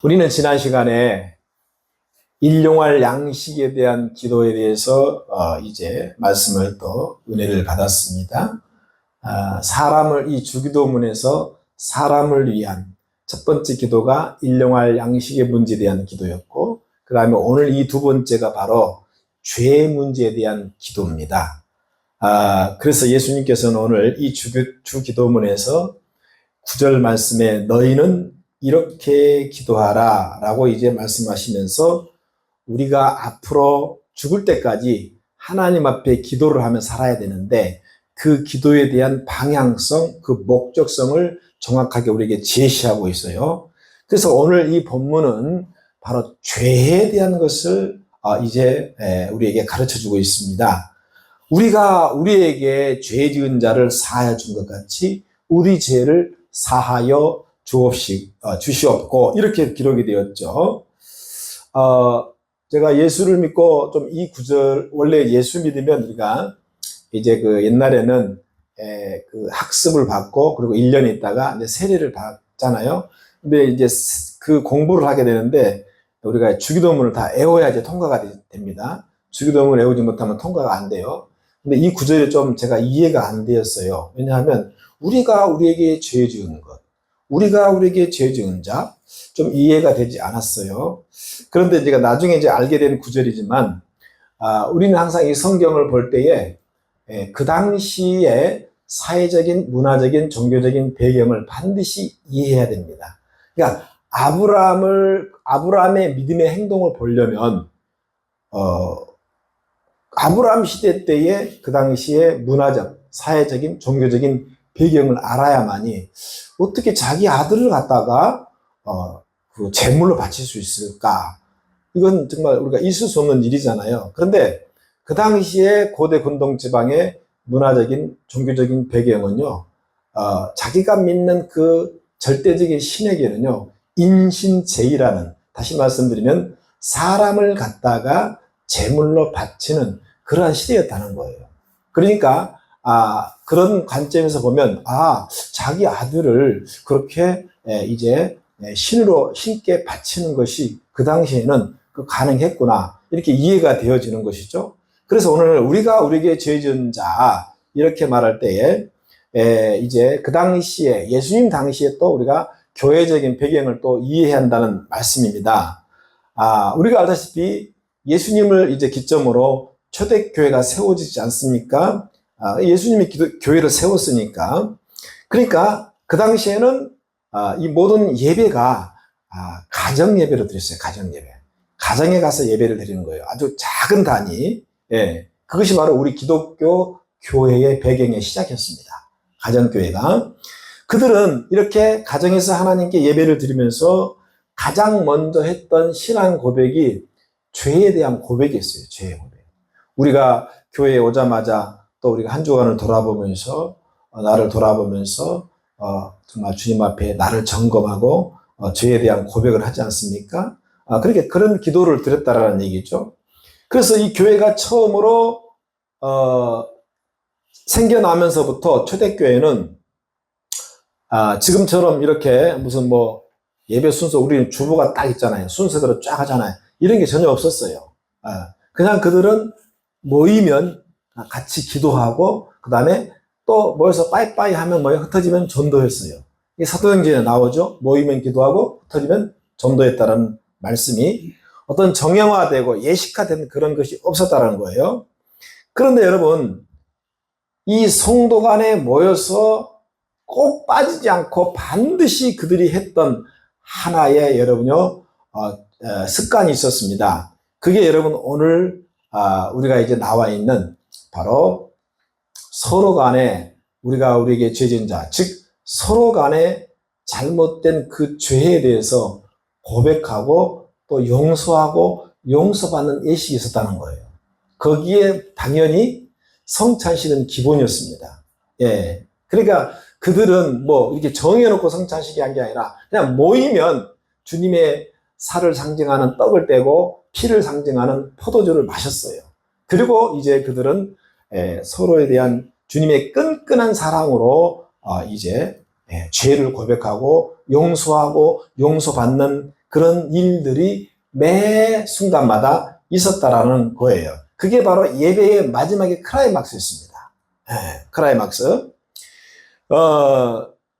우리는 지난 시간에 일용할 양식에 대한 기도에 대해서 이제 말씀을 또 은혜를 받았습니다. 이 주기도문에서 사람을 위한 첫 번째 기도가 일용할 양식의 문제에 대한 기도였고, 그 다음에 오늘 이 두 번째가 바로 죄 문제에 대한 기도입니다. 그래서 예수님께서는 오늘 이 주기도문에서 9절 말씀에 너희는 이렇게 기도하라 라고 이제 말씀하시면서 우리가 앞으로 죽을 때까지 하나님 앞에 기도를 하며 살아야 되는데 그 기도에 대한 방향성, 그 목적성을 정확하게 우리에게 제시하고 있어요. 그래서 오늘 이 본문은 바로 죄에 대한 것을 이제 우리에게 가르쳐 주고 있습니다. 우리가 우리에게 죄 지은 자를 사하여 준 것 같이 우리 죄를 사하여 주시옵고 이렇게 기록이 되었죠. 제가 예수를 믿고 좀 이 구절, 원래 예수 믿으면 우리가 이제 그 옛날에는 그 학습을 받고 그리고 1년 있다가 이제 세례를 받잖아요. 근데 이제 그 공부를 하게 되는데 우리가 주기도문을 다 외워야 이제 통과가 됩니다. 주기도문을 외우지 못하면 통과가 안 돼요. 근데 이 구절이 좀 제가 이해가 안 되었어요. 왜냐하면 우리가 우리에게 죄 지은 것, 우리가 우리에게 죄 지은 자, 좀 이해가 되지 않았어요. 그런데 제가 나중에 이제 알게 된 구절이지만, 우리는 항상 이 성경을 볼 때에 그 당시에 사회적인, 문화적인, 종교적인 배경을 반드시 이해해야 됩니다. 그러니까 아브라함의 믿음의 행동을 보려면, 아브라함 시대 때의 그 당시에 문화적, 사회적인, 종교적인 배경을 알아야만이 어떻게 자기 아들을 갖다가 그 제물로 바칠 수 있을까? 이건 정말 우리가 있을 수 없는 일이잖아요. 그런데 그 당시에 고대 근동 지방의 문화적인, 종교적인 배경은요, 자기가 믿는 그 절대적인 신에게는요, 인신제의라는, 다시 말씀드리면 사람을 갖다가 제물로 바치는 그러한 시대였다는 거예요. 그러니까 그런 관점에서 보면 자기 아들을 그렇게 이제 신께 바치는 것이 그 당시에는 가능했구나, 이렇게 이해가 되어지는 것이죠. 그래서 오늘 우리가 우리에게 죄 지은 자 이렇게 말할 때에 이제 그 당시에 예수님 당시에 또 우리가 교회적인 배경을 또 이해해야 한다는 말씀입니다. 우리가 알다시피 예수님을 이제 기점으로 초대교회가 세워지지 않습니까? 예수님이 교회를 세웠으니까. 그러니까 그 당시에는 이 모든 예배가 가정 예배로 드렸어요. 가정 예배. 가정에 가서 예배를 드리는 거예요. 아주 작은 단위. 그것이 바로 우리 기독교 교회의 배경의 시작이었습니다. 가정교회가. 그들은 이렇게 가정에서 하나님께 예배를 드리면서 가장 먼저 했던 신앙 고백이 죄에 대한 고백이었어요. 죄의 고백. 우리가 교회에 오자마자 또 우리가 한 주간을 돌아보면서 나를 돌아보면서 정말 주님 앞에 나를 점검하고 죄에 대한 고백을 하지 않습니까? 그렇게 그런 기도를 드렸다라는 얘기죠. 그래서 이 교회가 처음으로 생겨나면서부터 초대교회는 지금처럼 이렇게 무슨 뭐 예배 순서, 우리는 주보가 딱 있잖아요. 순서대로 쫙 하잖아요. 이런 게 전혀 없었어요. 그냥 그들은 모이면 같이 기도하고 그 다음에 또 모여서 빠이빠이 하면 흩어지면 전도했어요. 이게 사도행전에 나오죠. 모이면 기도하고 흩어지면 전도했다는 말씀이 어떤 정형화되고 예식화된 그런 것이 없었다는 거예요. 그런데 여러분, 이 성도 간에 모여서 꼭 빠지지 않고 반드시 그들이 했던 하나의 여러분요 습관이 있었습니다. 그게 여러분 오늘 우리가 이제 나와 있는 바로 서로 간에 우리가 우리에게 죄 지은 자, 즉 서로 간에 잘못된 그 죄에 대해서 고백하고 또 용서하고 용서받는 예식이 있었다는 거예요. 거기에 당연히 성찬식은 기본이었습니다. 그러니까 그들은 뭐 이렇게 정해놓고 성찬식이 한 게 아니라 그냥 모이면 주님의 살을 상징하는 떡을 떼고 피를 상징하는 포도주를 마셨어요. 그리고 이제 그들은 서로에 대한 주님의 끈끈한 사랑으로 이제 죄를 고백하고 용서하고 용서받는 그런 일들이 매 순간마다 있었다라는 거예요. 그게 바로 예배의 마지막에 클라이막스였습니다. 클라이막스.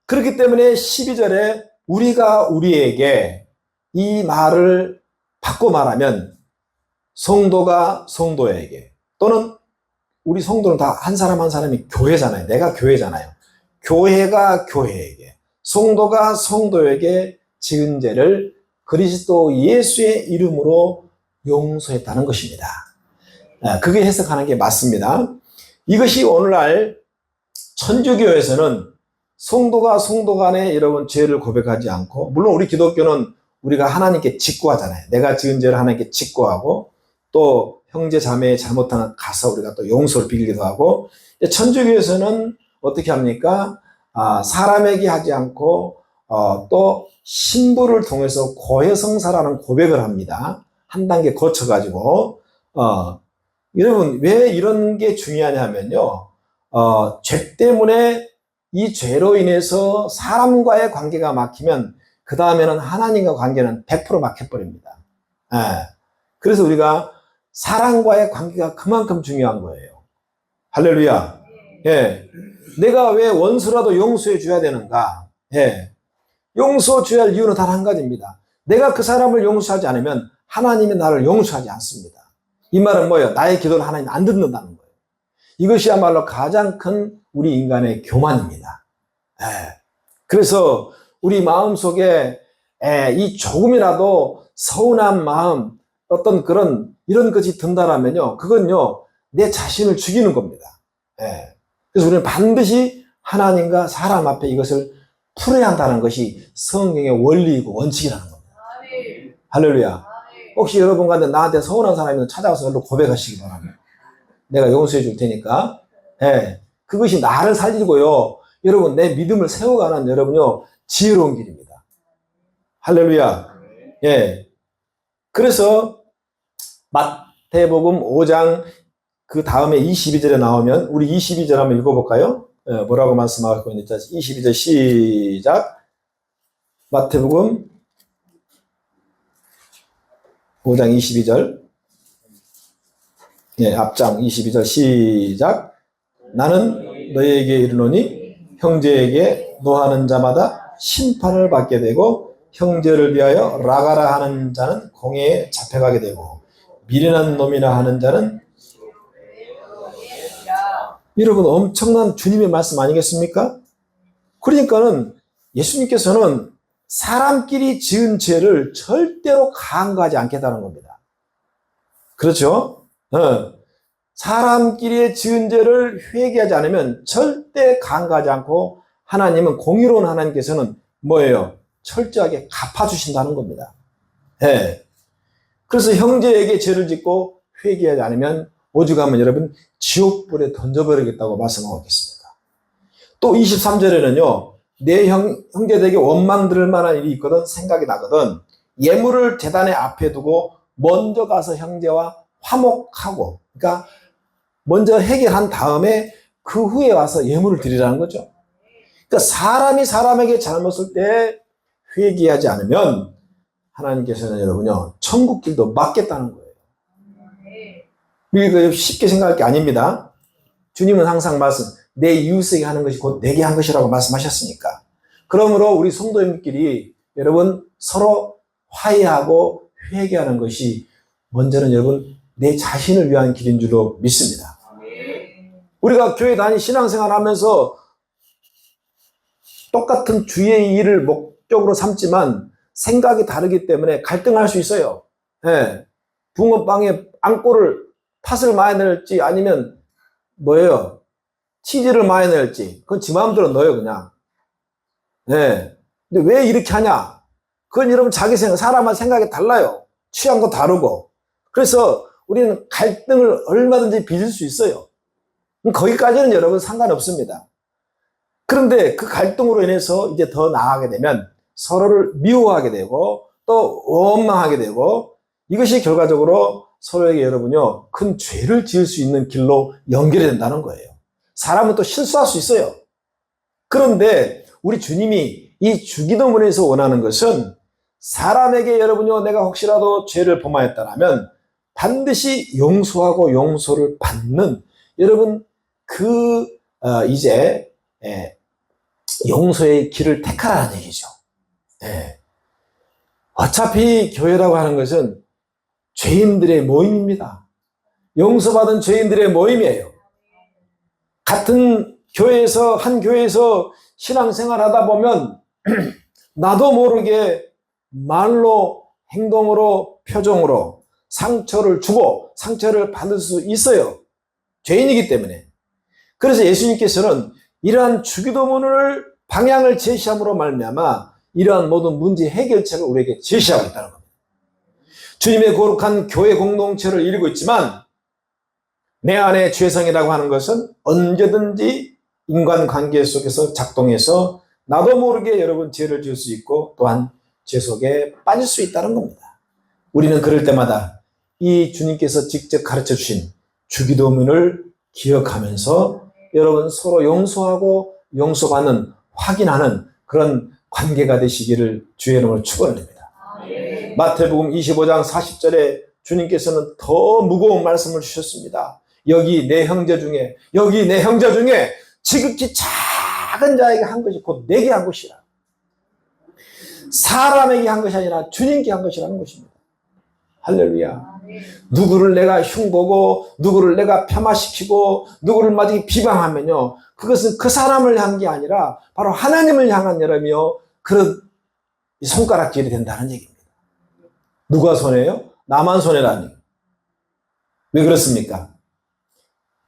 그렇기 때문에 12절에 우리가 우리에게 이 말을 바꿔 말하면 성도가 성도에게, 또는 우리 성도는 다 한 사람 한 사람이 교회잖아요. 내가 교회잖아요. 교회가 교회에게, 성도가 성도에게 지은 죄를 그리스도 예수의 이름으로 용서했다는 것입니다. 그게 해석하는 게 맞습니다. 이것이 오늘날 천주교에서는 성도가 성도 간에 여러분 죄를 고백하지 않고, 물론 우리 기독교는 우리가 하나님께 직고하잖아요. 내가 지은 죄를 하나님께 직고하고, 또 형제 자매의 잘못한 가서 우리가 또 용서를 빌기도 하고, 천주교에서는 어떻게 합니까? 사람에게 하지 않고 또 신부를 통해서 고해성사라는 고백을 합니다. 한 단계 거쳐가지고. 여러분 왜 이런 게 중요하냐면요, 죄 때문에 이 죄로 인해서 사람과의 관계가 막히면 그 다음에는 하나님과 관계는 100% 막혀버립니다. 그래서 우리가 사람과의 관계가 그만큼 중요한 거예요. 할렐루야. 내가 왜 원수라도 용서해 줘야 되는가? 용서 줘야 할 이유는 단 한 가지입니다. 내가 그 사람을 용서하지 않으면 하나님이 나를 용서하지 않습니다. 이 말은 뭐예요? 나의 기도를 하나님 안 듣는다는 거예요. 이것이야말로 가장 큰 우리 인간의 교만입니다. 그래서 우리 마음속에 이 조금이라도 서운한 마음, 어떤 그런 이런 것이 든다라면요, 그건요 내 자신을 죽이는 겁니다. 그래서 우리는 반드시 하나님과 사람 앞에 이것을 풀어야 한다는 것이 성경의 원리이고 원칙이라는 겁니다. 할렐루야. 혹시 여러분 가운데 나한테 서운한 사람이 있으면 찾아와서 얼른 고백하시기 바랍니다. 내가 용서해 줄 테니까. 그것이 나를 살리고요, 여러분 내 믿음을 세워가는 여러분요 지혜로운 길입니다. 할렐루야. 그래서 마태복음 5장 그 다음에 22절에 나오면, 우리 22절 한번 읽어볼까요? 뭐라고 말씀하고 있는지. 22절 시작. 마태복음 5장 22절. 앞장 22절 시작. 나는 너희에게 이르노니 형제에게 노하는 자마다 심판을 받게 되고, 형제를 위하여 라가라 하는 자는 공회에 잡혀가게 되고, 미련한 놈이나 하는 자는, 여러분 엄청난 주님의 말씀 아니겠습니까? 그러니까는 예수님께서는 사람끼리 지은 죄를 절대로 간과하지 않겠다는 겁니다. 그렇죠? 사람끼리 지은 죄를 회개하지 않으면 절대 간과하지 않고, 하나님은 공의로운 하나님께서는 뭐예요? 철저하게 갚아주신다는 겁니다. 그래서 형제에게 죄를 짓고 회개하지 않으면 오죽하면 여러분 지옥불에 던져버리겠다고 말씀하고 있습니다. 또 23절에는요, 내 형제들에게 원망 들을 만한 일이 있거든 생각이 나거든 예물을 제단의 앞에 두고 먼저 가서 형제와 화목하고, 그러니까 먼저 해결한 다음에 그 후에 와서 예물을 드리라는 거죠. 그러니까 사람이 사람에게 잘못을 때 회개하지 않으면 하나님께서는 여러분요 천국 길도 막겠다는 거예요. 이거 쉽게 생각할 게 아닙니다. 주님은 항상 내 이웃에게 하는 것이 곧 내게 한 것이라고 말씀하셨으니까. 그러므로 우리 성도님끼리 여러분 서로 화해하고 회개하는 것이 먼저는 여러분 내 자신을 위한 길인 줄로 믿습니다. 우리가 교회 신앙생활 하면서 똑같은 주의 일을 목적으로 삼지만 생각이 다르기 때문에 갈등할 수 있어요. 붕어빵에 팥을 많이 넣을지 아니면 뭐예요? 치즈를 많이 넣을지, 그건 지 마음대로 넣어요, 그냥. 근데 왜 이렇게 하냐? 그건 여러분 자기 사람마다 생각이 달라요. 취향도 다르고. 그래서 우리는 갈등을 얼마든지 빚을 수 있어요. 거기까지는 여러분 상관없습니다. 그런데 그 갈등으로 인해서 이제 더 나아가게 되면 서로를 미워하게 되고 또 원망하게 되고, 이것이 결과적으로 서로에게 여러분요 큰 죄를 지을 수 있는 길로 연결이 된다는 거예요. 사람은 또 실수할 수 있어요. 그런데 우리 주님이 이 주기도문에서 원하는 것은 사람에게 여러분요, 내가 혹시라도 죄를 범하였다면 반드시 용서하고 용서를 받는, 여러분 이제 용서의 길을 택하라는 얘기죠. 어차피 교회라고 하는 것은 죄인들의 모임입니다. 용서받은 죄인들의 모임이에요. 같은 교회에서, 한 교회에서 신앙생활 하다 보면 나도 모르게 말로, 행동으로, 표정으로 상처를 주고 상처를 받을 수 있어요. 죄인이기 때문에. 그래서 예수님께서는 이러한 주기도문을 방향을 제시함으로 말미암아 이러한 모든 문제 해결책을 우리에게 제시하고 있다는 겁니다. 주님의 거룩한 교회 공동체를 이루고 있지만 내 안에 죄성이라고 하는 것은 언제든지 인간관계 속에서 작동해서 나도 모르게 여러분 죄를 지을 수 있고 또한 죄 속에 빠질 수 있다는 겁니다. 우리는 그럴 때마다 이 주님께서 직접 가르쳐 주신 주기도문을 기억하면서 여러분 서로 용서하고 용서받는, 확인하는 그런 관계가 되시기를 주의 이름으로 축원드립니다. 마태복음 25장 40절에 주님께서는 더 무거운 말씀을 주셨습니다. 여기 내 형제 중에 지극히 작은 자에게 한 것이 곧 내게 한 것이라. 사람에게 한 것이 아니라 주님께 한 것이라는 것입니다. 할렐루야. 누구를 내가 흉보고 누구를 내가 폄하시키고 누구를 마치 비방하면요, 그것은 그 사람을 향한 게 아니라 바로 하나님을 향한 여러분이요, 그런 손가락질이 된다는 얘기입니다. 누가 손해요? 나만 손해라니. 왜 그렇습니까?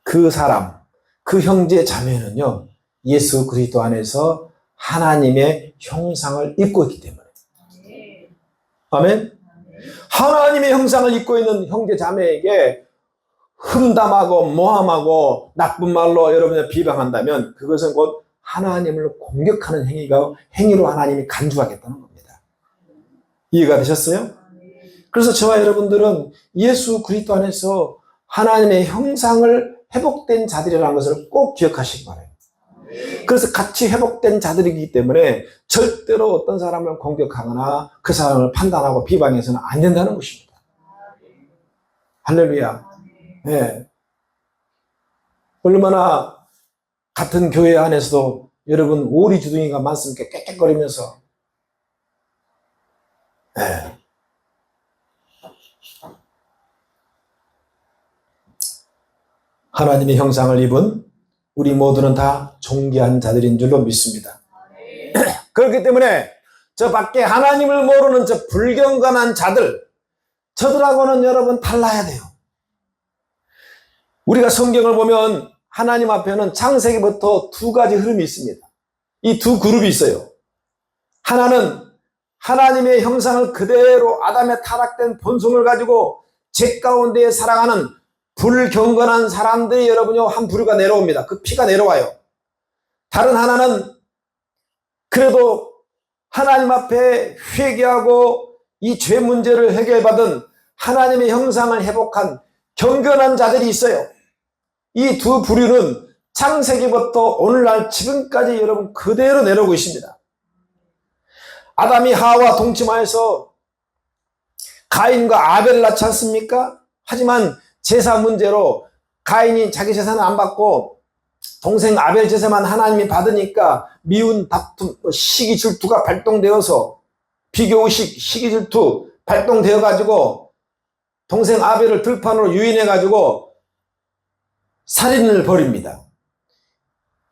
그 사람, 그 형제 자매는요, 예수 그리스도 안에서 하나님의 형상을 입고 있기 때문에. 아멘? 하나님의 형상을 입고 있는 형제 자매에게 흠담하고 모함하고 나쁜 말로 여러분을 비방한다면 그것은 곧 하나님을 공격하는 행위로 하나님이 간주하겠다는 겁니다. 이해가 되셨어요? 그래서 저와 여러분들은 예수 그리스도 안에서 하나님의 형상을 회복된 자들이라는 것을 꼭 기억하시기 바랍니다. 그래서 같이 회복된 자들이기 때문에 절대로 어떤 사람을 공격하거나 그 사람을 판단하고 비방해서는 안 된다는 것입니다. 할렐루야. 네. 얼마나 같은 교회 안에서도 여러분 오리주둥이가 많습니까? 깨끗거리면서. 네. 하나님의 형상을 입은 우리 모두는 다 존귀한 자들인 줄로 믿습니다. 그렇기 때문에 저 밖에 하나님을 모르는 저 불경건한 자들, 저들하고는 여러분 달라야 돼요. 우리가 성경을 보면 하나님 앞에는 창세기부터 두 가지 흐름이 있습니다. 이 두 그룹이 있어요. 하나는 하나님의 형상을 그대로 아담의 타락된 본성을 가지고 죄 가운데 살아가는 불경건한 사람들이 여러분요, 한 부류가 내려옵니다. 그 피가 내려와요. 다른 하나는 그래도 하나님 앞에 회개하고 이 죄 문제를 해결받은 하나님의 형상을 회복한 경건한 자들이 있어요. 이 두 부류는 창세기부터 오늘날 지금까지 여러분 그대로 내려오고 있습니다. 아담이 하와 동침하여서 가인과 아벨을 낳지 않습니까? 하지만 제사 문제로 가인이 자기 제사는 안 받고 동생 아벨 제사만 하나님이 받으니까 미운 다툼, 시기 질투가 발동되어서 비교의식, 시기 질투 발동되어 가지고 동생 아벨을 들판으로 유인해 가지고 살인을 벌입니다.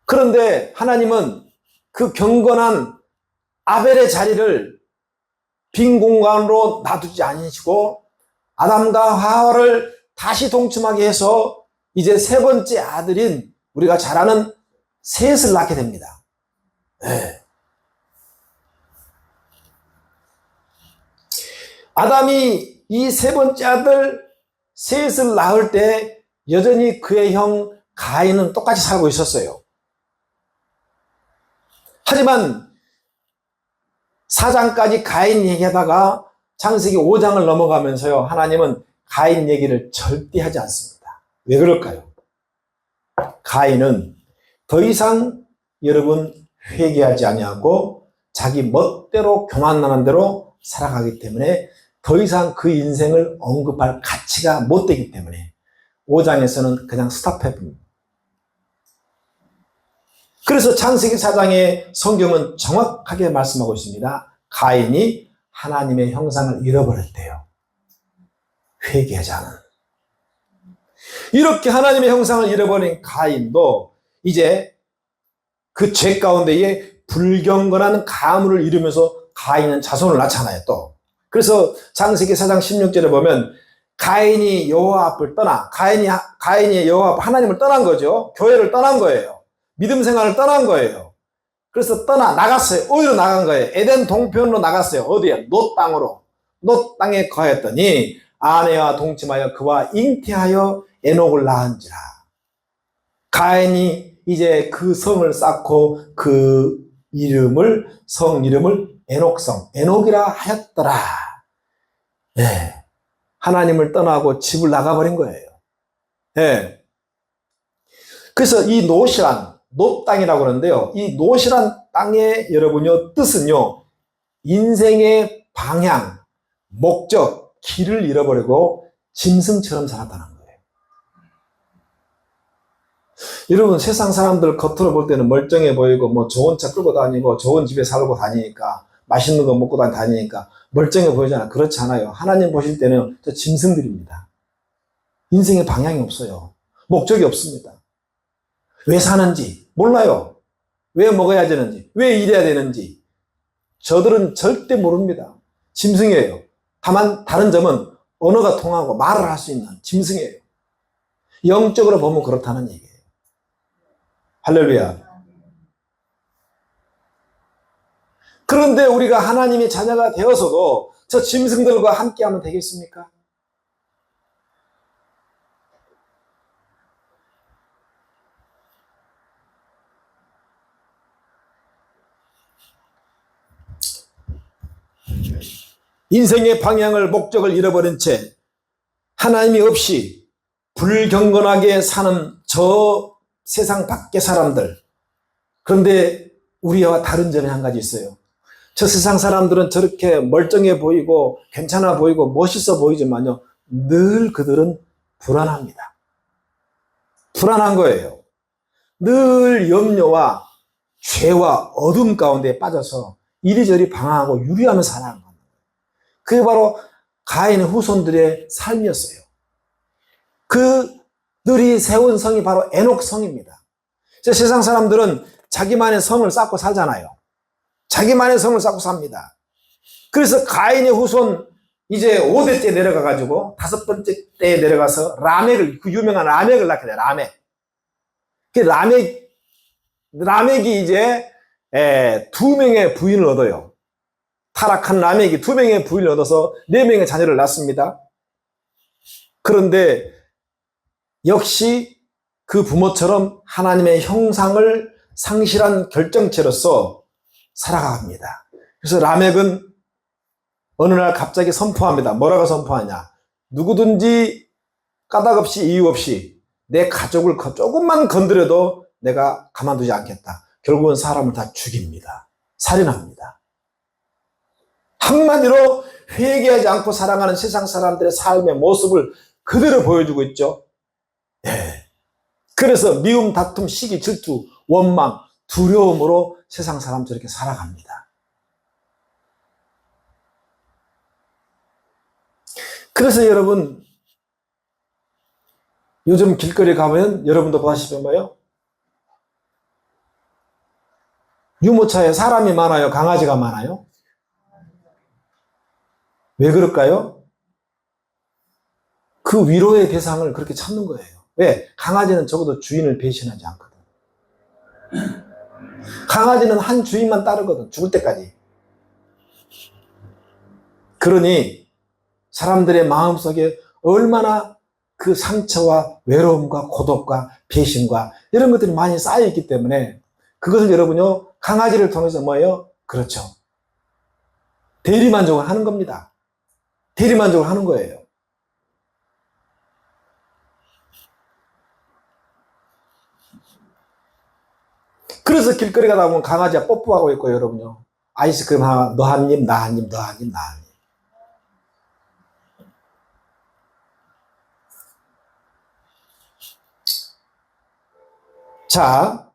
그런데 하나님은 그 경건한 아벨의 자리를 빈 공간으로 놔두지 않으시고 아담과 하와를 다시 동침하게 해서 이제 세 번째 아들인 우리가 잘 아는 셋을 낳게 됩니다. 네. 아담이 이 세 번째 아들 셋을 낳을 때 여전히 그의 형 가인은 똑같이 살고 있었어요. 하지만 4장까지 가인 얘기하다가 창세기 5장을 넘어가면서요, 하나님은 가인 얘기를 절대 하지 않습니다. 왜 그럴까요? 가인은 더 이상 여러분 회개하지 아니하고 자기 멋대로 교만하는 대로 살아가기 때문에 더 이상 그 인생을 언급할 가치가 못 되기 때문에 5장에서는 그냥 스탑해버립니다. 그래서 창세기 4장의 성경은 정확하게 말씀하고 있습니다. 가인이 하나님의 형상을 잃어버렸대요. 회개하지 않은. 이렇게 하나님의 형상을 잃어버린 가인도 이제 그 죄 가운데에 불경건한 가문을 이루면서 가인은 자손을 낳잖아요, 또. 그래서 창세기 4장 16절에 보면 가인이 여호와 앞을 떠나, 가인이 여호와 앞 하나님을 떠난 거죠. 교회를 떠난 거예요. 믿음 생활을 떠난 거예요. 그래서 나갔어요. 어디로 나간 거예요? 에덴 동편으로 나갔어요. 어디에? 놋 땅으로. 놋 땅에 거했더니 아내와 동침하여 그와 잉태하여 에녹을 낳은지라. 가인이 이제 그 성을 쌓고 그 성 이름을 에녹성, 에녹이라 하였더라. 네. 하나님을 떠나고 집을 나가버린 거예요. 네. 그래서 이 놋 땅이라고 하는데요. 이 놋이란 땅의 여러분요, 뜻은요, 인생의 방향, 목적, 길을 잃어버리고 짐승처럼 살았다는 거예요. 여러분, 세상 사람들 겉으로 볼 때는 멀쩡해 보이고, 뭐 좋은 차 끌고 다니고, 좋은 집에 살고 다니니까, 맛있는 거 먹고 다니니까 멀쩡해 보이잖아요. 그렇지 않아요. 하나님 보실 때는 저 짐승들입니다. 인생의 방향이 없어요. 목적이 없습니다. 왜 사는지 몰라요. 왜 먹어야 되는지, 왜 일해야 되는지 저들은 절대 모릅니다. 짐승이에요. 다만 다른 점은 언어가 통하고 말을 할 수 있는 짐승이에요. 영적으로 보면 그렇다는 얘기예요. 할렐루야. 그런데 우리가 하나님의 자녀가 되어서도 저 짐승들과 함께하면 되겠습니까? 인생의 방향을, 목적을 잃어버린 채 하나님이 없이 불경건하게 사는 저 세상 밖의 사람들. 그런데 우리와 다른 점이 한 가지 있어요. 저 세상 사람들은 저렇게 멀쩡해 보이고 괜찮아 보이고 멋있어 보이지만요, 늘 그들은 불안합니다. 불안한 거예요. 늘 염려와 죄와 어둠 가운데 빠져서 이리저리 방황하고 유리하며 살아가는 겁니다. 그게 바로 가인의 후손들의 삶이었어요. 그들이 세운 성이 바로 에녹 성입니다. 세상 사람들은 자기만의 성을 쌓고 살잖아요. 자기만의 성을 쌓고 삽니다. 그래서 가인의 후손 이제 5대째 내려가가지고 5번째 때에 내려가서 그 유명한 라멕을 낳게 돼요. 라멕이 이제 2명의 부인을 얻어요. 타락한 라멕이 2명의 부인을 얻어서 4명의 자녀를 낳습니다. 그런데 역시 그 부모처럼 하나님의 형상을 상실한 결정체로서 살아갑니다. 그래서 라멕은 어느 날 갑자기 선포합니다. 뭐라고 선포하냐? 누구든지 까닭없이 이유 없이 내 가족을 조금만 건드려도 내가 가만두지 않겠다. 결국은 사람을 다 죽입니다. 살인합니다. 한마디로 회개하지 않고 살아가는 세상 사람들의 삶의 모습을 그대로 보여주고 있죠. 네. 그래서 미움, 다툼, 시기, 질투, 원망, 두려움으로 세상 사람 저렇게 살아갑니다. 그래서 여러분, 요즘 길거리 가면 여러분도 보시면 뭐예요? 유모차에 사람이 많아요? 강아지가 많아요? 왜 그럴까요? 그 위로의 대상을 그렇게 찾는 거예요. 왜? 강아지는 적어도 주인을 배신하지 않거든. 강아지는 한 주인만 따르거든. 죽을 때까지. 그러니 사람들의 마음속에 얼마나 그 상처와 외로움과 고독과 배신과 이런 것들이 많이 쌓여있기 때문에 그것을 여러분요, 강아지를 통해서 뭐예요? 그렇죠. 대리만족을 하는 겁니다. 대리만족을 하는 거예요. 그래서 길거리 가다 보면 강아지가 뽀뽀하고 있고 여러분요. 아이스크림 하나, 너 한 입, 나 한 입, 너 한 입, 나 한 입. 자,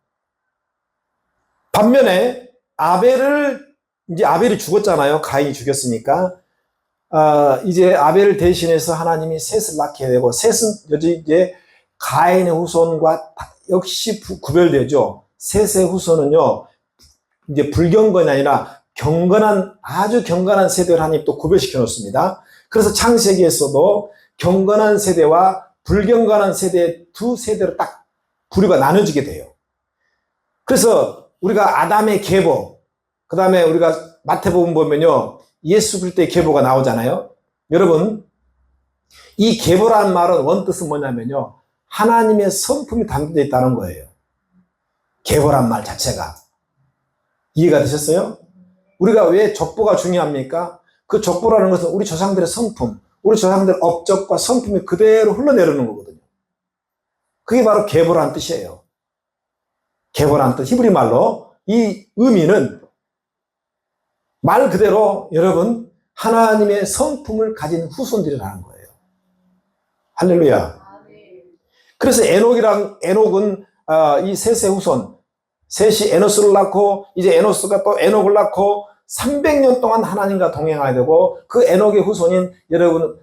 반면에 이제 아벨이 죽었잖아요. 가인이 죽였으니까. 이제 아벨을 대신해서 하나님이 셋을 낳게 되고, 셋은 이제 가인의 후손과 역시 구별되죠. 셋의 후손은요, 이제 불경건이 아니라 아주 경건한 세대를 하나님 또 구별시켜 놓습니다. 그래서 창세기에서도 경건한 세대와 불경건한 세대 두 세대로 딱 부류가 나눠지게 돼요. 그래서 우리가 아담의 계보, 그 다음에 우리가 마태복음 보면요, 예수 그리스도의 계보가 나오잖아요. 여러분, 이 계보라는 말은 원뜻은 뭐냐면요, 하나님의 성품이 담겨져 있다는 거예요. 계보란 말 자체가. 이해가 되셨어요? 우리가 왜 족보가 중요합니까? 그 족보라는 것은 우리 조상들의 성품, 우리 조상들의 업적과 성품이 그대로 흘러내리는 거거든요. 그게 바로 계보라는 뜻이에요. 계보라는 뜻, 히브리 말로 이 의미는 말 그대로 여러분 하나님의 성품을 가진 후손들이라는 거예요. 할렐루야. 그래서 에녹은 이 셋의 후손, 셋이 에노스를 낳고 이제 에노스가 또 에녹을 낳고 300년 동안 하나님과 동행하게 되고, 그 에녹의 후손인 여러분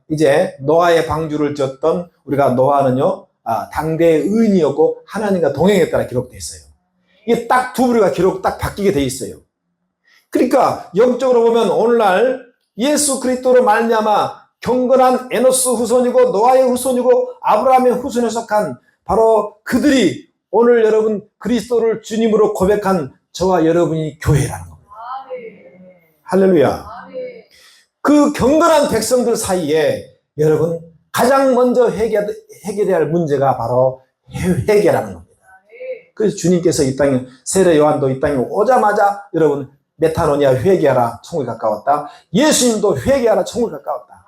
이제 노아의 방주를 지었던 우리가 노아는요, 당대의 의인이었고 하나님과 동행했다라 기록되어 있어요. 이게 딱 두 부류가 딱 바뀌게 돼 있어요. 그러니까 영적으로 보면 오늘날 예수 그리스도로 말미암아 경건한 에노스 후손이고 노아의 후손이고 아브라함의 후손에 속한 바로 그들이 오늘 여러분 그리스도를 주님으로 고백한 저와 여러분이 교회라는 겁니다. 할렐루야. 그 경건한 백성들 사이에 여러분 가장 먼저 해결해야 할 문제가 바로 회개라는 겁니다. 그래서 주님께서 이 땅에, 세례 요한도 이 땅에 오자마자 여러분 메타노니아 회개하라, 천국이 가까웠다. 예수님도 회개하라, 천국이 가까웠다.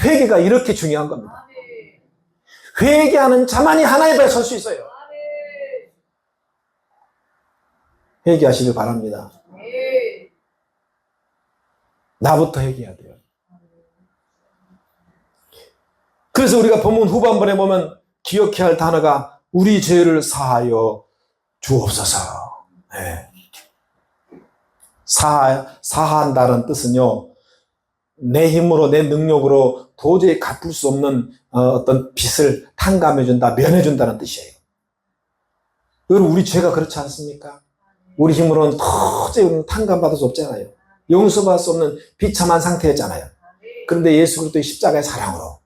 회개가 이렇게 중요한 겁니다. 회개하는 자만이 하나님 앞에 설 수 있어요. 회개하시길 바랍니다. 나부터 회개해야 돼요. 그래서 우리가 본문 후반부에 보면 기억해야 할 단어가 우리 죄를 사하여 주옵소서. 네. 사한다는 뜻은요, 내 힘으로 내 능력으로 도저히 갚을 수 없는 어떤 빚을 탕감해준다, 면해준다는 뜻이에요. 여러분 우리 죄가 그렇지 않습니까? 우리 힘으로는 도저히 탕감받을 수 없잖아요. 용서받을 수 없는 비참한 상태였잖아요. 그런데 예수 그리스도의 십자가의 사랑으로,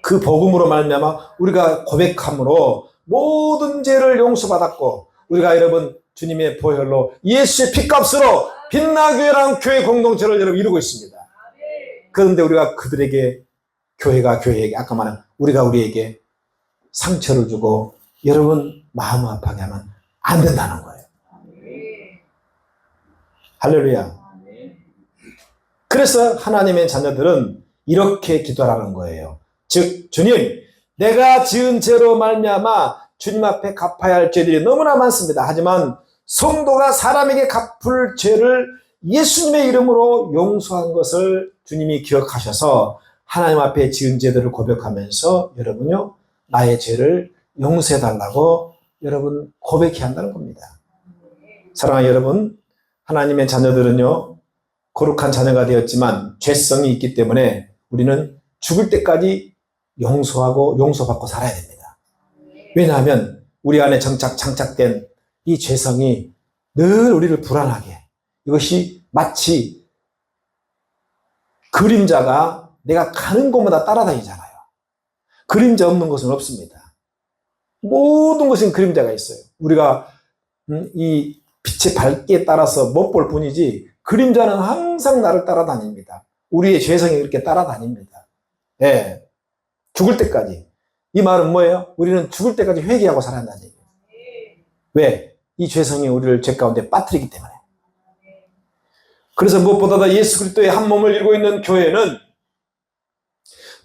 그 복음으로 말미암아 우리가 고백함으로 모든 죄를 용서받았고, 우리가 여러분 주님의 보혈로 예수의 피값으로 빛나교회라는 교회 공동체를 여러분 이루고 있습니다. 그런데 우리가 그들에게, 교회에게 아까 말한 우리가 우리에게 상처를 주고 여러분 마음 아파하게 하면 안 된다는 거예요. 할렐루야. 그래서 하나님의 자녀들은 이렇게 기도하라는 거예요. 즉 주님, 내가 지은 죄로 말미암아 주님 앞에 갚아야 할 죄들이 너무나 많습니다. 하지만 성도가 사람에게 갚을 죄를 예수님의 이름으로 용서한 것을 주님이 기억하셔서 하나님 앞에 지은 죄들을 고백하면서 여러분요, 나의 죄를 용서해달라고 여러분 고백해야 한다는 겁니다. 사랑하는 여러분, 하나님의 자녀들은요, 거룩한 자녀가 되었지만 죄성이 있기 때문에 우리는 죽을 때까지 용서하고 용서받고 살아야 됩니다. 왜냐하면 우리 안에 장착된 이 죄성이 늘 우리를 불안하게, 이것이 마치 그림자가 내가 가는 곳마다 따라다니잖아요. 그림자 없는 것은 없습니다. 모든 것은 그림자가 있어요. 우리가 이 빛의 밝기에 따라서 못 볼 뿐이지 그림자는 항상 나를 따라다닙니다. 우리의 죄성이 그렇게 따라다닙니다. 예, 죽을 때까지. 이 말은 뭐예요? 우리는 죽을 때까지 회개하고 살아야 한다는 얘기예요. 왜? 이 죄성이 우리를 죄 가운데 빠뜨리기 때문에. 그래서 무엇보다도 예수 그리스도의 한 몸을 이루고 있는 교회는,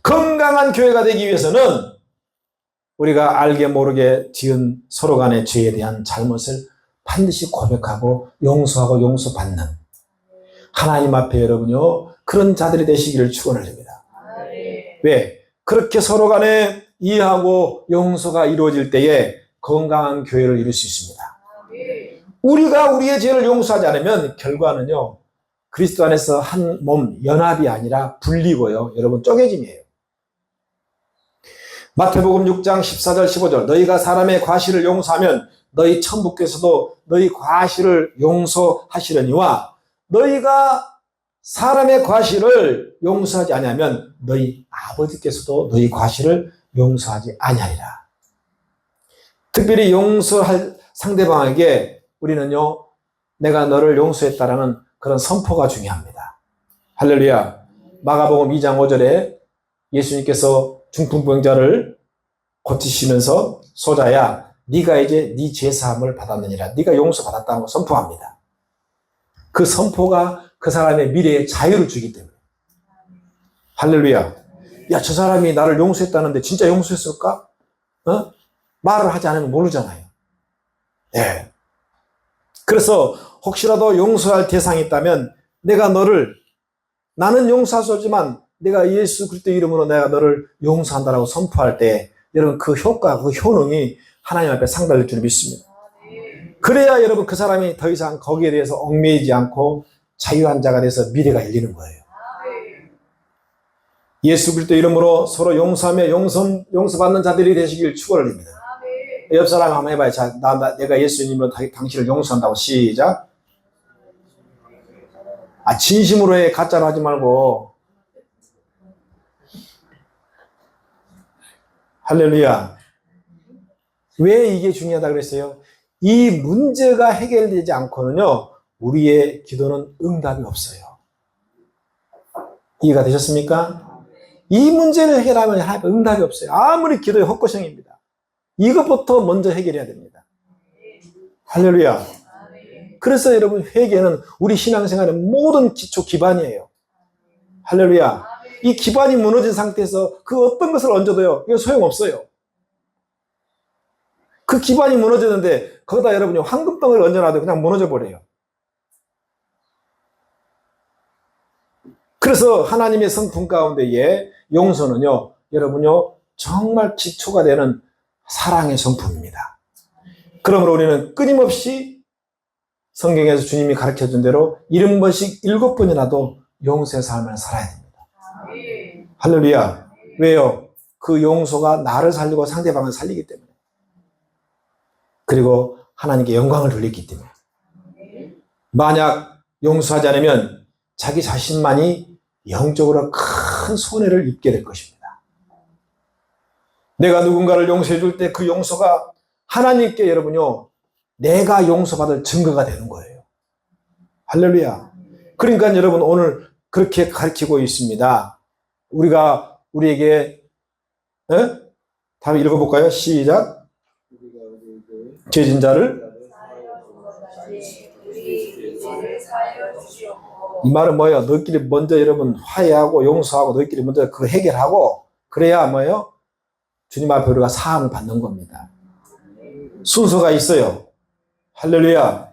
건강한 교회가 되기 위해서는 우리가 알게 모르게 지은 서로 간의 죄에 대한 잘못을 반드시 고백하고 용서하고 용서받는, 하나님 앞에 여러분요, 그런 자들이 되시기를 축원을 합니다. 왜? 그렇게 서로 간에 이해하고 용서가 이루어질 때에 건강한 교회를 이룰 수 있습니다. 우리가 우리의 죄를 용서하지 않으면 결과는요, 그리스도 안에서 한 몸, 연합이 아니라 분리고요, 여러분 쪼개짐이에요. 마태복음 6장 14절 15절 너희가 사람의 과실을 용서하면 너희 천부께서도 너희 과실을 용서하시려니와 너희가 사람의 과실을 용서하지 아니하면 너희 아버지께서도 너희 과실을 용서하지 아니하리라. 특별히 용서할 상대방에게 우리는요, 내가 너를 용서했다라는 그런 선포가 중요합니다. 할렐루야. 마가복음 2장 5절에 예수님께서 중풍병자를 고치시면서 소자야 네가 이제 네 죄사함을 받았느니라. 네가 용서받았다는 걸 선포합니다. 그 선포가 그 사람의 미래에 자유를 주기 때문에. 할렐루야. 야, 저 사람이 나를 용서했다는데 진짜 용서했을까? 말을 하지 않으면 모르잖아요. 예. 그래서 혹시라도 용서할 대상이 있다면 내가 나는 용서할 수 없지만 내가 예수 그리스도 이름으로 내가 너를 용서한다라고 선포할 때 여러분 그 효과, 그 효능이 하나님 앞에 상달될 줄 믿습니다. 그래야 여러분 그 사람이 더 이상 거기에 대해서 얽매이지 않고 자유한 자가 돼서 미래가 열리는 거예요. 예수 그리스도 이름으로 서로 용서하며 용서받는 자들이 되시길 축원드립니다. 옆 사람 한번 해봐요. 자, 내가 예수님으로 당신을 용서한다고. 시작. 진심으로 해. 가짜로 하지 말고. 할렐루야. 왜 이게 중요하다 그랬어요? 이 문제가 해결되지 않고는요, 우리의 기도는 응답이 없어요. 이해가 되셨습니까? 이 문제를 해결하면 하나님 응답이 없어요. 아무리 기도의 헛고생입니다. 이것부터 먼저 해결해야 됩니다. 할렐루야. 그래서 여러분 회개는 우리 신앙생활의 모든 기초 기반이에요. 할렐루야. 이 기반이 무너진 상태에서 그 어떤 것을 얹어도요, 이거 소용없어요. 그 기반이 무너졌는데 거기다 여러분이 황금덩어리를 얹어놔도 그냥 무너져 버려요. 그래서 하나님의 성품 가운데에 용서는요, 여러분요, 정말 기초가 되는 사랑의 성품입니다. 그러므로 우리는 끊임없이 성경에서 주님이 가르쳐준 대로 70번씩 7번이라도 용서의 삶을 살아야 됩니다. 할렐루야. 왜요? 그 용서가 나를 살리고 상대방을 살리기 때문에. 그리고 하나님께 영광을 돌리기 때문에. 만약 용서하지 않으면 자기 자신만이 영적으로 큰 손해를 입게 될 것입니다. 내가 누군가를 용서해 줄 때 그 용서가 하나님께 여러분요, 내가 용서받을 증거가 되는 거예요. 할렐루야. 그러니까 여러분 오늘 그렇게 가르치고 있습니다. 우리에게 다음 읽어볼까요? 시작. 죄진 자를 이 말은 뭐예요? 너희끼리 먼저 여러분 화해하고 용서하고 너희끼리 먼저 그거 해결하고 그래야 뭐예요? 주님 앞에 우리가 사함을 받는 겁니다. 순서가 있어요. 할렐루야.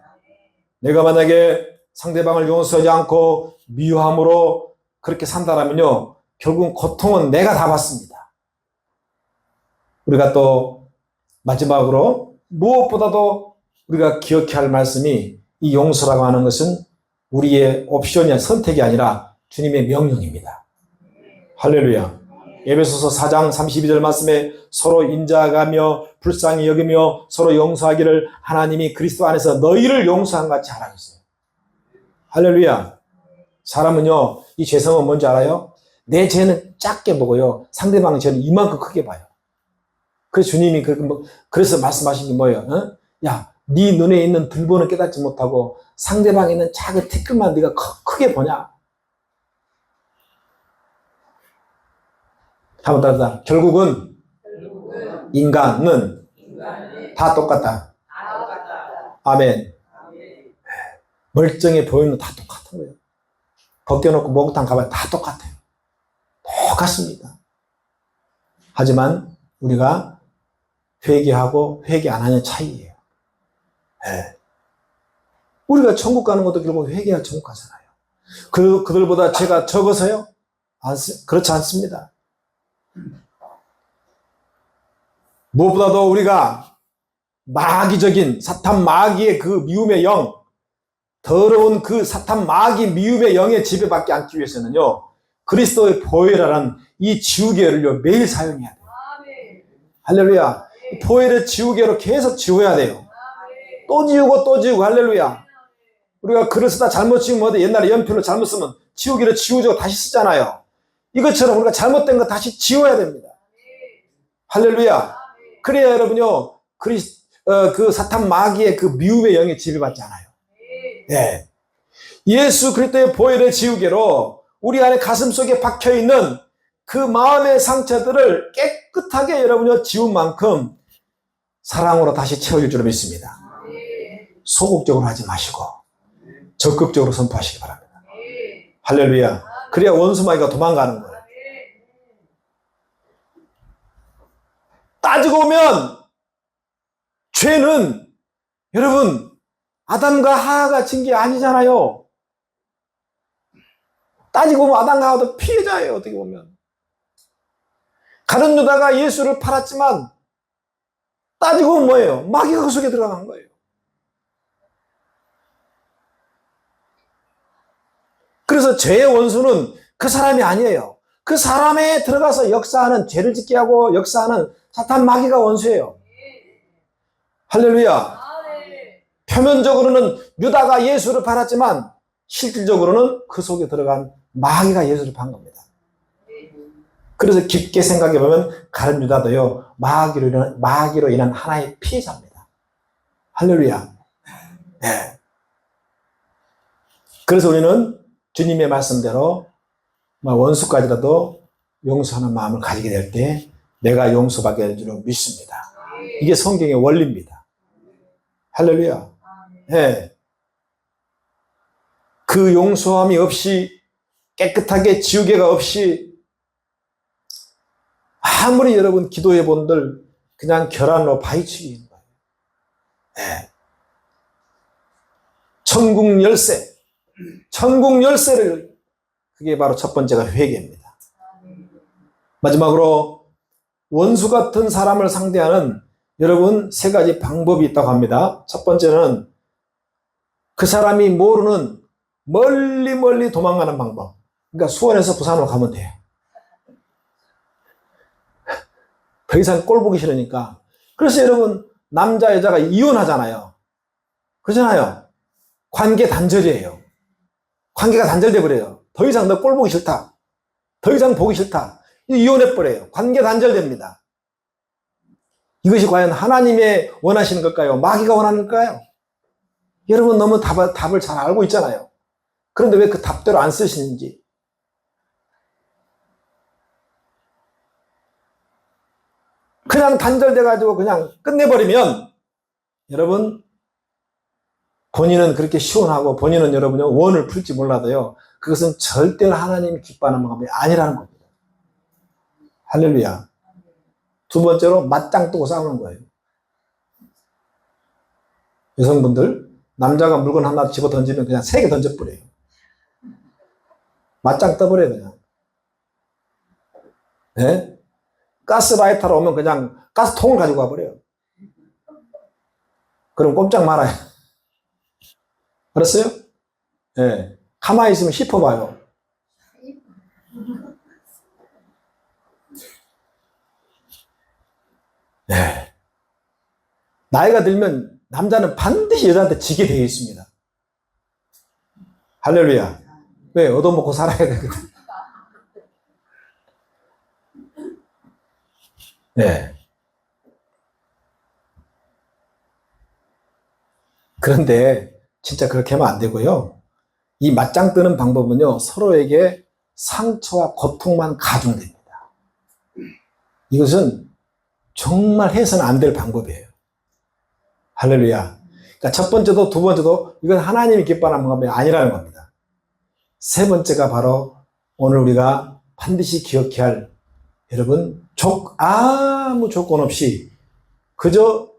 내가 만약에 상대방을 용서하지 않고 미워함으로 그렇게 산다라면요, 결국은 고통은 내가 다 받습니다. 우리가 또 마지막으로 무엇보다도 우리가 기억해야 할 말씀이 이 용서라고 하는 것은 우리의 옵션이 선택이 아니라 주님의 명령입니다. 할렐루야. 에베소서 4장 32절 말씀에 서로 인자하며 불쌍히 여기며 서로 용서하기를 하나님이 그리스도 안에서 너희를 용서한 같이 하라 했어요. 할렐루야. 사람은요, 이 죄성은 뭔지 알아요? 내 죄는 작게 보고요, 상대방의 죄는 이만큼 크게 봐요. 그래서 주님이 그래서 말씀하신 게 뭐예요? 야, 네 눈에 있는 들보는 깨닫지 못하고 상대방에 있는 작은 티끌만 네가 크게 보냐? 한번 따라. 결국은 인간은 다 똑같다. 아멘. 멀쩡해 보이는 다 똑같은 거예요. 벗겨놓고 목욕탕 가봐야 다 똑같아요. 똑같습니다. 하지만 우리가 회개하고 회개 안 하는 차이예요. 네. 우리가 천국 가는 것도 결국 회개할 천국 가잖아요. 그들보다 죄가 적어서요? 그렇지 않습니다. 무엇보다도 우리가 마귀적인 사탄 마귀의 그 미움의 영, 더러운 그 사탄 마귀 미움의 영에 지배받지 않기 위해서는요, 그리스도의 보혈이라는 이 지우개를요, 매일 사용해야 돼요. 할렐루야. 보혈의 지우개로 계속 지워야 돼요. 또 지우고 또 지우고, 할렐루야. 우리가 글을 쓰다 잘못 지우면 어디 옛날에 연필로 잘못 쓰면 지우개로 지우고 다시 쓰잖아요. 이것처럼 우리가 잘못된 거 다시 지워야 됩니다. 할렐루야. 그래야 여러분요, 그 사탄 마귀의 그 미움의 영에 지배받지 않아요. 네. 예수 그리스도의 보혈의 지우개로 우리 안에 가슴 속에 박혀있는 그 마음의 상처들을 깨끗하게 여러분요 지운 만큼 사랑으로 다시 채워줄 줄 믿습니다. 소극적으로 하지 마시고 적극적으로 선포하시기 바랍니다. 할렐루야. 그래야 원수 마귀가 도망가는 거예요. 따지고 보면 죄는 여러분 아담과 하하가 진 게 아니잖아요. 따지고 보면 아담과 하하도 피해자예요. 어떻게 보면 가룟 유다가 예수를 팔았지만 따지고 보면 뭐예요? 마귀가 그 속에 들어간 거예요. 그래서 죄의 원수는 그 사람이 아니에요. 그 사람에 들어가서 역사하는, 죄를 짓게 하고 역사하는 사탄 마귀가 원수예요. 할렐루야. 표면적으로는 유다가 예수를 팔았지만 실질적으로는 그 속에 들어간 마귀가 예수를 판 겁니다. 그래서 깊게 생각해 보면 가룟 유다도요, 마귀로 인한 하나의 피해자입니다. 할렐루야. 네. 그래서 우리는 주님의 말씀대로 원수까지라도 용서하는 마음을 가지게 될 때 내가 용서받게 될 줄 믿습니다. 이게 성경의 원리입니다. 할렐루야. 네. 그 용서함이 없이, 깨끗하게 지우개가 없이, 아무리 여러분 기도해 본들 그냥 결안으로 파헤치기인 거예요. 네. 천국 열쇠. 천국 열쇠를, 그게 바로 첫 번째가 회개입니다. 마지막으로 원수 같은 사람을 상대하는 여러분 세 가지 방법이 있다고 합니다. 첫 번째는 그 사람이 모르는 멀리 도망가는 방법. 그러니까 수원에서 부산으로 가면 돼요. 더 이상 꼴 보기 싫으니까. 그래서 여러분 남자 여자가 이혼하잖아요. 그러잖아요. 관계 단절이에요. 관계가 단절돼 버려요. 더 이상 너 꼴 보기 싫다. 더 이상 보기 싫다. 이혼해 버려요. 관계 단절됩니다. 이것이 과연 하나님의 원하시는 걸까요? 마귀가 원하는 걸까요? 여러분 너무 답을 잘 알고 있잖아요. 그런데 왜 그 답대로 안 쓰시는지. 그냥 단절돼가지고 그냥 끝내버리면 여러분 본인은 그렇게 시원하고 본인은 여러분이 원을 풀지 몰라도요, 그것은 절대로 하나님이 기뻐하는 마음이 아니라는 겁니다. 할렐루야. 두 번째로 맞짱 뜨고 싸우는 거예요. 여성분들, 남자가 물건 하나 집어 던지면 그냥 3개 던져버려요. 맞짱 떠버려요, 그냥. 네? 가스라이터로 오면 그냥 가스통을 가지고 가버려요. 그럼 꼼짝 말아요. 알았어요? 예. 네. 가만히 있으면 씹어봐요. 네. 나이가 들면 남자는 반드시 여자한테 지게 되어 있습니다. 할렐루야. 왜? 얻어먹고 살아야 되거든. 네. 그런데 진짜 그렇게 하면 안 되고요. 이 맞짱 뜨는 방법은요, 서로에게 상처와 고통만 가중됩니다. 이것은 정말 해서는 안 될 방법이에요. 할렐루야. 그러니까 첫 번째도 두 번째도 이건 하나님이 기뻐하는 방법이 아니라는 겁니다. 세 번째가 바로 오늘 우리가 반드시 기억해야 할, 여러분, 아무 조건 없이 그저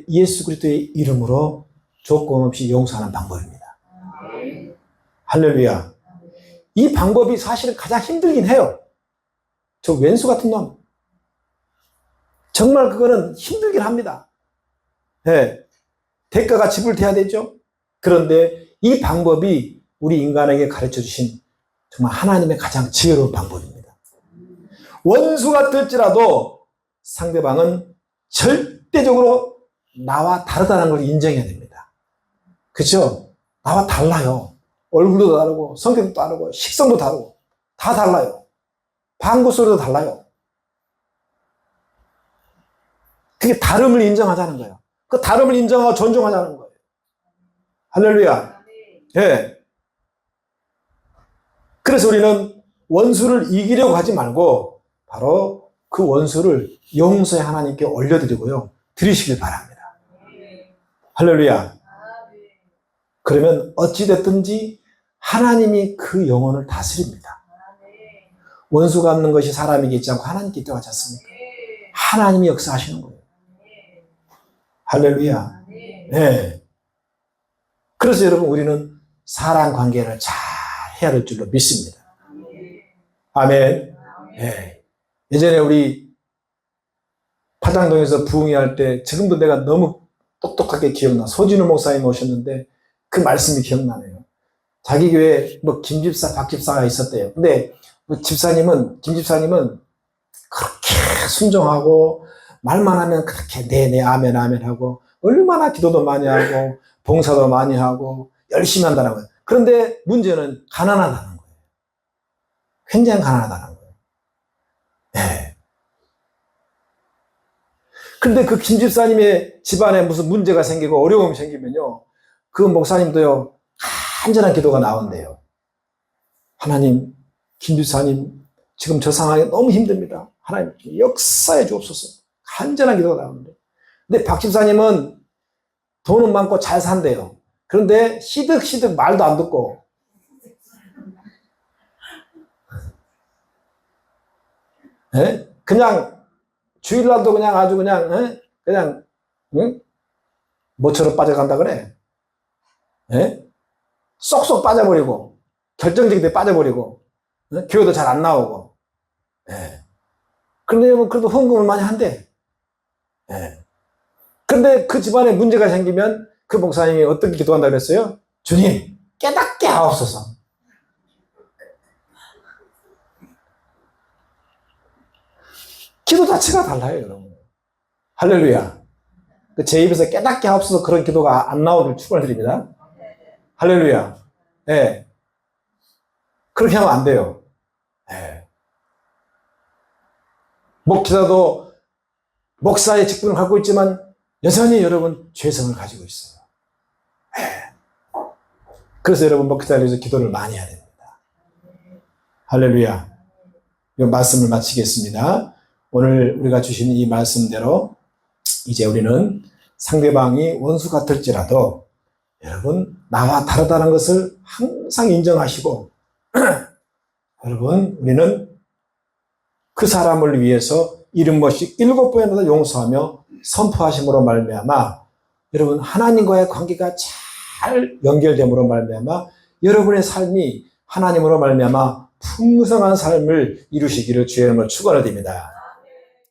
예수 그리스도의 이름으로 조건 없이 용서하는 방법입니다. 할렐루야. 이 방법이 사실은 가장 힘들긴 해요. 저 왼수 같은 놈. 정말 그거는 힘들긴 합니다. 예. 대가가 지불돼야 되죠. 그런데 이 방법이 우리 인간에게 가르쳐 주신 정말 하나님의 가장 지혜로운 방법입니다. 원수가 될지라도 상대방은 절대적으로 나와 다르다는 걸 인정해야 됩니다. 그렇죠? 나와 달라요. 얼굴도 다르고 성격도 다르고 식성도 다르고 다 달라요. 방구 소리도 달라요. 그게 다름을 인정하자는 거예요. 그 다름을 인정하고 존중하자는 거예요. 할렐루야. 예. 그래서 우리는 원수를 이기려고 하지 말고 바로 그 원수를 용서의 하나님께 올려드리고요. 드리시길 바랍니다. 할렐루야. 그러면 어찌됐든지 하나님이 그 영혼을 다스립니다. 원수가 없는 것이 사람에게 있지 않고 하나님께 있다고 하지 않습니까? 하나님이 역사하시는 거예요. 할렐루야. 네. 그래서 여러분 우리는 사람 관계를 잘 해야 될 줄로 믿습니다. 아멘. 네. 예전에 우리 파장동에서 부흥회 할 때 지금도 내가 너무 똑똑하게 기억나. 소진우 목사님 오셨는데 그 말씀이 기억나네요. 자기 교회에 뭐 김집사, 박집사가 있었대요. 근데 김 집사님은 그렇게 순종하고 말만 하면 그렇게 네네 아멘 아멘 하고 얼마나 기도도 많이 하고 봉사도 많이 하고 열심히 한다는 거예요. 그런데 문제는 가난하다는 거예요. 굉장히 가난하다는 거예요. 네. 근데 그 김 집사님의 집안에 무슨 문제가 생기고 어려움이 생기면요, 그 목사님도요 간절한 기도가 나온대요. 하나님, 김 집사님 지금 저 상황이 너무 힘듭니다. 하나님 역사해 주옵소서. 간절한 기도가 나오는데, 근데 박 집사님은 돈은 많고 잘 산대요. 그런데 시득시득 말도 안 듣고 그냥 주일날도 그냥 아주 그냥 모처럼 빠져간다 그래. 쏙쏙 빠져버리고 결정적인 데 빠져버리고 교회도 잘 안 나오고. 그런데 뭐 그래도 헌금을 많이 한대. 그런데 그 집안에 문제가 생기면 그 목사님이 어떻게 기도한다고 그랬어요? 주님, 깨닫게 하옵소서. 기도 자체가 달라요, 여러분. 할렐루야. 제 입에서 깨닫게 하옵소서 그런 기도가 안 나오길 축원드립니다. 할렐루야. 예. 그렇게 하면 안 돼요. 예. 목회자도 목사의 직분을 갖고 있지만 여전히 여러분 죄성을 가지고 있어요. 예. 그래서 여러분 목회자에 대해서 기도를 많이 해야 됩니다. 할렐루야. 이 말씀을 마치겠습니다. 오늘 우리가 주신 이 말씀대로 이제 우리는 상대방이 원수 같을지라도 여러분 나와 다르다는 것을 항상 인정하시고 여러분 우리는 그 사람을 위해서 70번씩 7번이나 용서하며 선포하심으로 말미암아 여러분 하나님과의 관계가 잘 연결됨으로 말미암아 여러분의 삶이 하나님으로 말미암아 풍성한 삶을 이루시기를 주의 이름으로 축원을 드립니다.